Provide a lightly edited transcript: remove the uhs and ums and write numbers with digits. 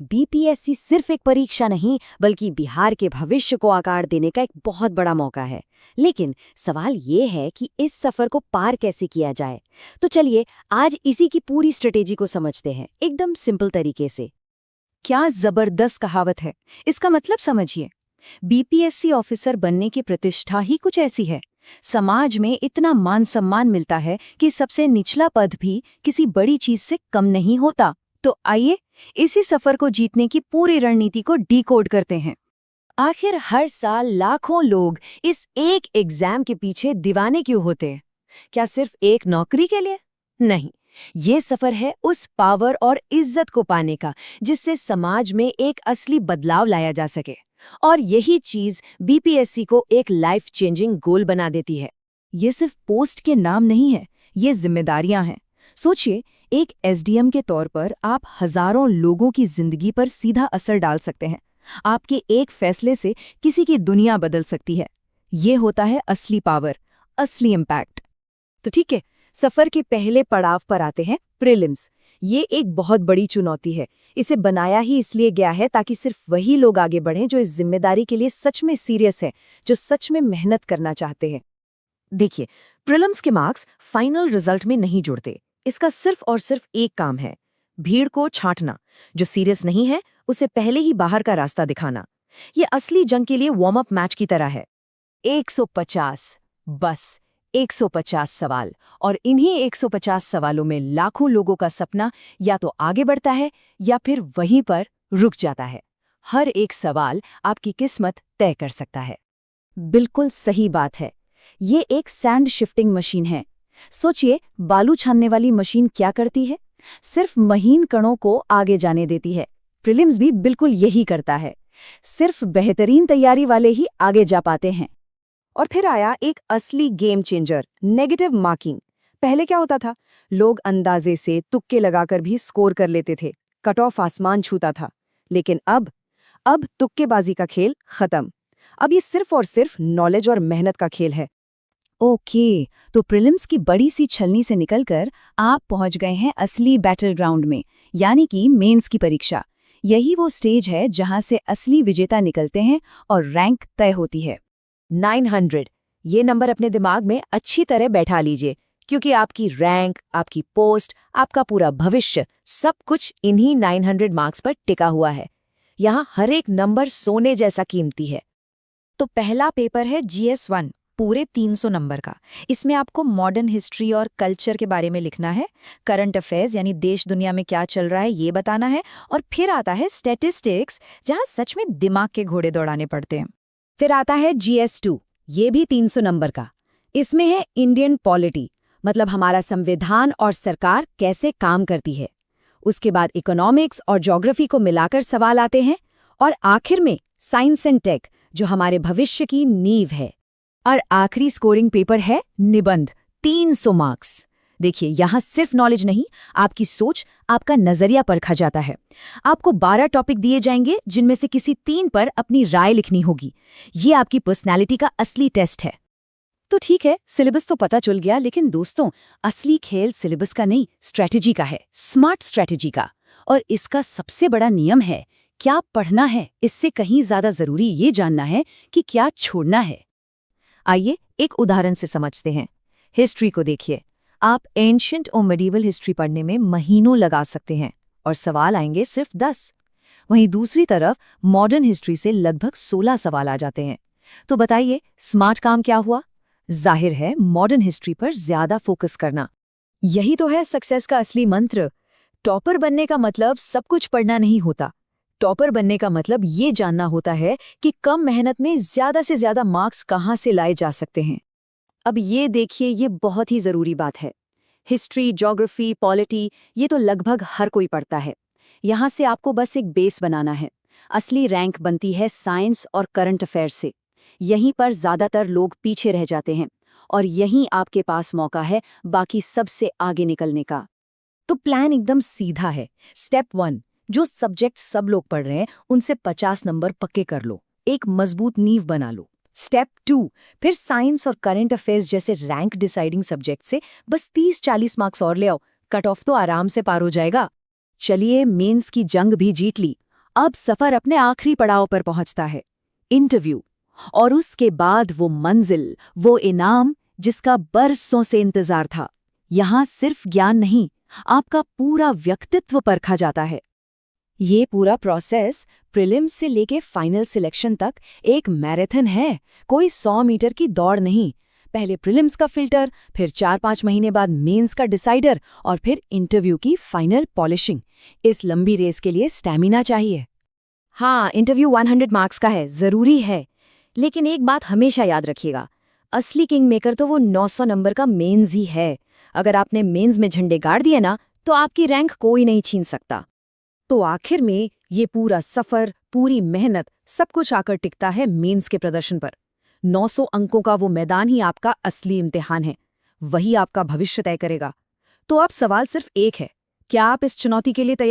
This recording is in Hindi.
बीपीएससी सिर्फ एक परीक्षा नहीं बल्कि बिहार के भविष्य को आकार देने का एक बहुत बड़ा मौका है। लेकिन सवाल ये है कि इस सफर को पार कैसे किया जाए। तो चलिए आज इसी की पूरी स्ट्रेटेजी को समझते हैं एकदम सिंपल तरीके से। क्या जबरदस्त कहावत है। इसका मतलब समझिए, बीपीएससी ऑफिसर बनने की प्रतिष्ठा ही कुछ ऐसी है। समाज में इतना मान सम्मान मिलता है कि सबसे निचला पद भी किसी बड़ी चीज से कम नहीं होता। तो आइए इसी सफर को जीतने की पूरी रणनीति को डिकोड करते हैं। आखिर हर साल लाखों लोग इस एक एग्जाम के पीछे दीवाने क्यों होते हैं? क्या सिर्फ एक नौकरी के लिए? नहीं, ये सफर है उस पावर और इज्जत को पाने का जिससे समाज में एक असली बदलाव लाया जा सके। और यही चीज बीपीएससी को एक लाइफ चेंजिंग गोल बना देती है। ये सिर्फ पोस्ट के नाम नहीं है, ये जिम्मेदारियां हैं। सोचिए, एक एसडीएम के तौर पर आप हजारों लोगों की जिंदगी पर सीधा असर डाल सकते हैं। आपके एक फैसले से किसी की दुनिया बदल सकती है। ये होता है असली पावर, असली इम्पैक्ट। तो ठीक है, सफर के पहले पड़ाव पर आते हैं, प्रीलिम्स। ये एक बहुत बड़ी चुनौती है। इसे बनाया ही इसलिए गया है ताकि सिर्फ वही लोग आगे बढ़ें जो इस जिम्मेदारी के लिए सच में सीरियस है, जो सच में मेहनत करना चाहते हैं। देखिए, प्रीलिम्स के मार्क्स फाइनल रिजल्ट में नहीं जुड़ते। इसका सिर्फ और सिर्फ एक काम है, भीड़ को छांटना। जो सीरियस नहीं है उसे पहले ही बाहर का रास्ता दिखाना। ये असली जंग के लिए वार्म अप मैच की तरह है। 150, बस 150 सवाल, और इन्हीं 150 सवालों में लाखों लोगों का सपना या तो आगे बढ़ता है या फिर वहीं पर रुक जाता है। हर एक सवाल आपकी किस्मत तय कर सकता है। बिल्कुल सही बात है। ये एक सैंड शिफ्टिंग मशीन है। सोचिए, बालू छानने वाली मशीन क्या करती है? सिर्फ महीन कणों को आगे जाने देती है। प्रीलिम्स भी बिल्कुल यही करता है। सिर्फ बेहतरीन तैयारी वाले ही आगे जा पाते हैं। और फिर आया एक असली गेम चेंजर, नेगेटिव मार्किंग। पहले क्या होता था? लोग अंदाजे से तुक्के लगाकर भी स्कोर कर लेते थे, कट ऑफ आसमान छूता था। लेकिन अब तुक्केबाजी का खेल खत्म। अब ये सिर्फ और सिर्फ नॉलेज और मेहनत का खेल है। ओके, तो प्रीलिम्स की बड़ी सी छलनी से निकलकर आप पहुंच गए हैं असली बैटल ग्राउंड में, यानी कि मेंस की परीक्षा। यही वो स्टेज है जहां से असली विजेता निकलते हैं और रैंक तय होती है। 900, ये नंबर अपने दिमाग में अच्छी तरह बैठा लीजिए, क्योंकि आपकी रैंक, आपकी पोस्ट, आपका पूरा भविष्य, सब कुछ इन्हीं 900 मार्क्स पर टिका हुआ है। यहाँ हर एक नंबर सोने जैसा कीमती है। तो पहला पेपर है GS1, पूरे 300 नंबर का। इसमें आपको मॉडर्न हिस्ट्री और कल्चर के बारे में लिखना है, करंट अफेयर्स यानी देश दुनिया में क्या चल रहा है ये बताना है, और फिर आता है स्टैटिस्टिक्स, जहां सच में दिमाग के घोड़े दौड़ाने पड़ते हैं। फिर आता है GS2, ये भी 300 नंबर का। इसमें है इंडियन पॉलिटी, मतलब हमारा संविधान और सरकार कैसे काम करती है। उसके बाद इकोनॉमिक्स और ज्योग्राफी को मिलाकर सवाल आते हैं, और आखिर में साइंस एंड टेक, जो हमारे भविष्य की नींव है। और आखिरी स्कोरिंग पेपर है निबंध, 300 मार्क्स। देखिए, यहाँ सिर्फ नॉलेज नहीं, आपकी सोच, आपका नजरिया परखा जाता है। आपको 12 टॉपिक दिए जाएंगे जिनमें से किसी 3 पर अपनी राय लिखनी होगी। ये आपकी पर्सनैलिटी का असली टेस्ट है। तो ठीक है, सिलेबस तो पता चल गया, लेकिन दोस्तों, असली खेल सिलेबस का नहीं, स्ट्रैटेजी का है, स्मार्ट स्ट्रैटेजी का। और इसका सबसे बड़ा नियम है, क्या पढ़ना है इससे कहीं ज्यादा जरूरी ये जानना है कि क्या छोड़ना है। आइए एक उदाहरण से समझते हैं। हिस्ट्री को देखिए, आप एंशिएंट और मेडिवल हिस्ट्री पढ़ने में महीनों लगा सकते हैं और सवाल आएंगे सिर्फ 10। वहीं दूसरी तरफ मॉडर्न हिस्ट्री से लगभग 16 सवाल आ जाते हैं। तो बताइए, स्मार्ट काम क्या हुआ? जाहिर है, मॉडर्न हिस्ट्री पर ज्यादा फोकस करना। यही तो है सक्सेस का असली मंत्र। टॉपर बनने का मतलब सब कुछ पढ़ना नहीं होता। टॉपर बनने का मतलब ये जानना होता है कि कम मेहनत में ज्यादा से ज्यादा मार्क्स कहाँ से लाए जा सकते हैं। अब ये देखिए, ये बहुत ही जरूरी बात है। हिस्ट्री, ज्योग्राफी, पॉलिटी, ये तो लगभग हर कोई पढ़ता है। यहाँ से आपको बस एक बेस बनाना है। असली रैंक बनती है साइंस और करंट अफेयर्स से। यहीं पर ज्यादातर लोग पीछे रह जाते हैं, और यहीं आपके पास मौका है बाकी सबसे आगे निकलने का। तो प्लान एकदम सीधा है। स्टेप 1, जो सब्जेक्ट सब लोग पढ़ रहे हैं उनसे 50 नंबर पक्के कर लो, एक मजबूत नींव बना लो। स्टेप 2, फिर साइंस और करंट अफेयर्स जैसे रैंक डिसाइडिंग सब्जेक्ट से बस 30-40 मार्क्स और ले आओ, कट ऑफ तो आराम से पार हो जाएगा। चलिए, मेंस की जंग भी जीत ली, अब सफर अपने आखिरी पड़ाव पर पहुंचता है, इंटरव्यू। और उसके बाद वो मंजिल, वो इनाम जिसका बरसों से इंतजार था। यहाँ सिर्फ ज्ञान नहीं, आपका पूरा व्यक्तित्व परखा जाता है। ये पूरा प्रोसेस प्रीलिम्स से लेके फाइनल सिलेक्शन तक एक मैराथन है, कोई 100 मीटर की दौड़ नहीं। पहले प्रीलिम्स का फिल्टर, फिर 4-5 महीने बाद मेंस का डिसाइडर और फिर इंटरव्यू की फाइनल पॉलिशिंग। इस लंबी रेस के लिए स्टैमिना चाहिए। हाँ, इंटरव्यू 100 मार्क्स का है, जरूरी है। लेकिन एक बात हमेशा याद रखिएगा, असली किंग मेकर तो वो 900 नंबर का मेंस ही है। अगर आपने मेंस में झंडे गाड़ दिए ना, तो आपकी रैंक कोई नहीं छीन सकता। तो आखिर में ये पूरा सफर, पूरी मेहनत, सब कुछ आकर टिकता है मेंस के प्रदर्शन पर। 900 अंकों का वो मैदान ही आपका असली इम्तिहान है, वही आपका भविष्य तय करेगा। तो अब सवाल सिर्फ एक है, क्या आप इस चुनौती के लिए तैयार